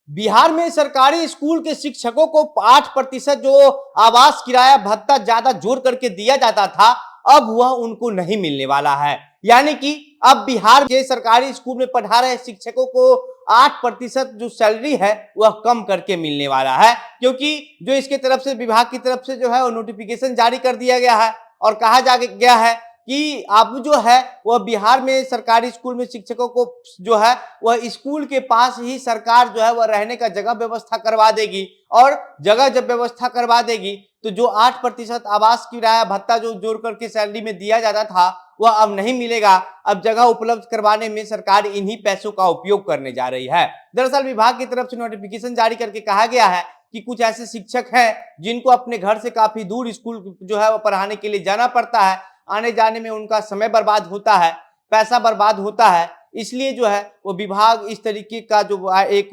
बिहार में सरकारी स्कूल के शिक्षकों को 8% जो आवास किराया भत्ता ज्यादा जोड़ करके दिया जाता था, अब वह उनको नहीं मिलने वाला है। यानी कि अब बिहार के सरकारी स्कूल में पढ़ा रहे शिक्षकों को 8% जो सैलरी है वह कम करके मिलने वाला है, क्योंकि जो इसके तरफ से विभाग की तरफ से जो है वो नोटिफिकेशन जारी कर दिया गया है और कहा जा गया है कि अब जो है वह बिहार में सरकारी स्कूल में शिक्षकों को जो है वह स्कूल के पास ही सरकार जो है वह रहने का जगह व्यवस्था करवा देगी। और जगह जब व्यवस्था करवा देगी तो जो 8% आवास किराया भत्ता जो जोड़ करके सैलरी में दिया जाता था वह अब नहीं मिलेगा। अब जगह उपलब्ध करवाने में सरकार इन्हीं पैसों का उपयोग करने जा रही है। दरअसल विभाग की तरफ से नोटिफिकेशन जारी करके कहा गया है कि कुछ ऐसे शिक्षक हैं जिनको अपने घर से काफी दूर स्कूल जो है वह पढ़ाने के लिए जाना पड़ता है, आने जाने में उनका समय बर्बाद होता है, पैसा बर्बाद होता है, इसलिए जो है वो विभाग इस तरीके का जो एक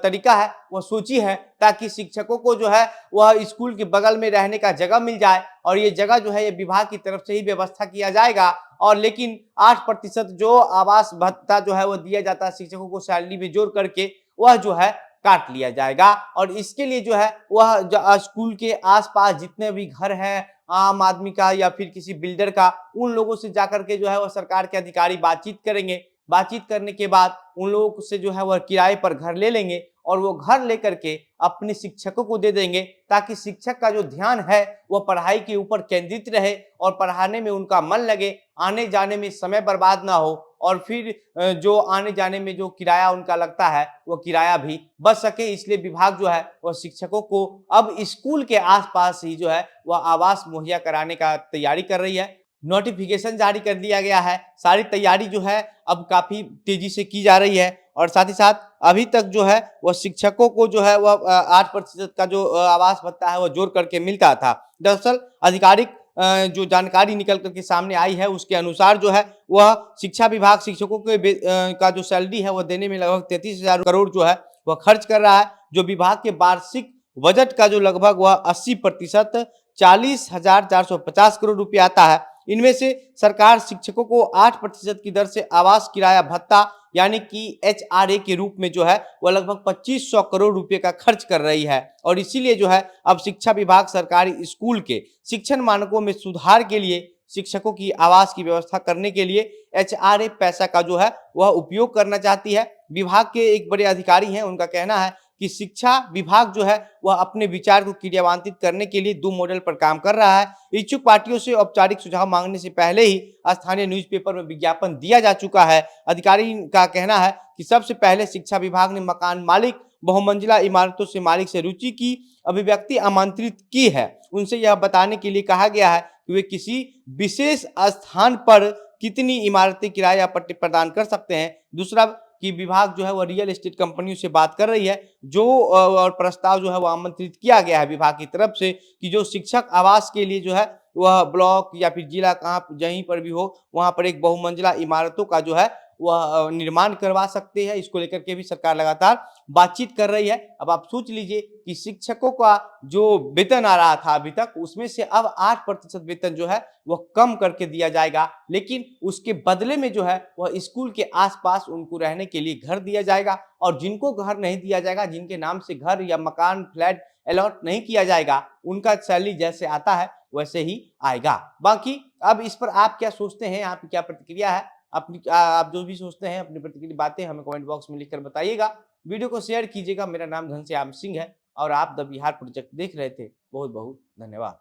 तरीका है वह सोची है ताकि शिक्षकों को जो है वह स्कूल के बगल में रहने का जगह मिल जाए। और ये जगह जो है ये विभाग की तरफ से ही व्यवस्था किया जाएगा। और लेकिन 8% जो आवास भत्ता जो है वो दिया जाता है शिक्षकों को सैलरी में जोड़ करके, वह जो है काट लिया जाएगा। और इसके लिए जो है वह स्कूल के आसपास जितने भी घर हैं आम आदमी का या फिर किसी बिल्डर का, उन लोगों से जाकर के जो है वह सरकार के अधिकारी बातचीत करेंगे। बातचीत करने के बाद उन लोगों से जो है वह किराए पर घर ले लेंगे और वो घर लेकर के अपने शिक्षकों को दे देंगे, ताकि शिक्षक का जो ध्यान है वह पढ़ाई के ऊपर केंद्रित रहे और पढ़ाने में उनका मन लगे, आने जाने में समय बर्बाद ना हो और फिर जो आने जाने में जो किराया उनका लगता है वो किराया भी बच सके। इसलिए विभाग जो है वह शिक्षकों को अब स्कूल के आसपास ही जो है वह आवास मुहैया कराने का तैयारी कर रही है। नोटिफिकेशन जारी कर दिया गया है, सारी तैयारी जो है अब काफी तेजी से की जा रही है। और साथ ही साथ अभी तक जो है वह शिक्षकों को जो है वह 8% का जो आवास भत्ता है वह जोड़ करके मिलता था। दरअसल आधिकारिक जो जानकारी निकल करके सामने आई है उसके अनुसार जो है वह शिक्षा विभाग शिक्षकों के का जो सैलरी है वह देने में लगभग 33,000 करोड़ जो है वह खर्च कर रहा है, जो विभाग के वार्षिक बजट का जो लगभग वह 80% 40,450 करोड़ रुपए आता है। इनमें से सरकार शिक्षकों को 8% की दर से आवास किराया भत्ता यानी कि एचआरए के रूप में जो है वह लगभग 2500 करोड़ रुपए का खर्च कर रही है। और इसीलिए जो है अब शिक्षा विभाग सरकारी स्कूल के शिक्षण मानकों में सुधार के लिए शिक्षकों की आवास की व्यवस्था करने के लिए एचआरए पैसा का जो है वह उपयोग करना चाहती है। विभाग के एक बड़े अधिकारी हैं, उनका कहना है कि शिक्षा विभाग जो है वह अपने विचार को क्रियान्वित करने के लिए 2 मॉडल पर काम कर रहा है। इच्छुक पार्टियों से औपचारिक सुझाव मांगने से पहले ही स्थानीय न्यूज़पेपर में विज्ञापन दिया जा चुका है। अधिकारी का कहना है कि सबसे पहले शिक्षा विभाग ने मकान मालिक, बहुमंजिला इमारतों से मालिक से रुचि की अभिव्यक्ति आमंत्रित की है। उनसे यह बताने के लिए कहा गया है कि वे किसी विशेष स्थान पर कितनी इमारतें किराए या पट्टे प्रदान कर सकते हैं। दूसरा कि विभाग जो है वह रियल एस्टेट कंपनियों से बात कर रही है, जो और प्रस्ताव जो है वह आमंत्रित किया गया है विभाग की तरफ से कि जो शिक्षक आवास के लिए जो है वह ब्लॉक या फिर जिला कहाँ जहीं पर भी हो वहां पर एक बहुमंजिला इमारतों का जो है वह निर्माण करवा सकते हैं। इसको लेकर के भी सरकार लगातार बातचीत कर रही है। अब आप सोच लीजिए कि शिक्षकों का जो वेतन आ रहा था अभी तक, उसमें से अब 8% वेतन जो है वह कम करके दिया जाएगा, लेकिन उसके बदले में जो है वह स्कूल के आसपास उनको रहने के लिए घर दिया जाएगा। और जिनको घर नहीं दिया जाएगा, जिनके नाम से घर या मकान फ्लैट अलॉट नहीं किया जाएगा, उनका सैलरी जैसे आता है वैसे ही आएगा। बाकी अब इस पर आप क्या सोचते हैं, आपकी क्या प्रतिक्रिया है? अपनी आप जो भी सोचते हैं अपनी प्रतिक्रिया बातें हमें कमेंट बॉक्स में लिखकर बताइएगा। वीडियो को शेयर कीजिएगा। मेरा नाम घनश्याम सिंह है और आप द बिहार प्रोजेक्ट देख रहे थे। बहुत बहुत धन्यवाद।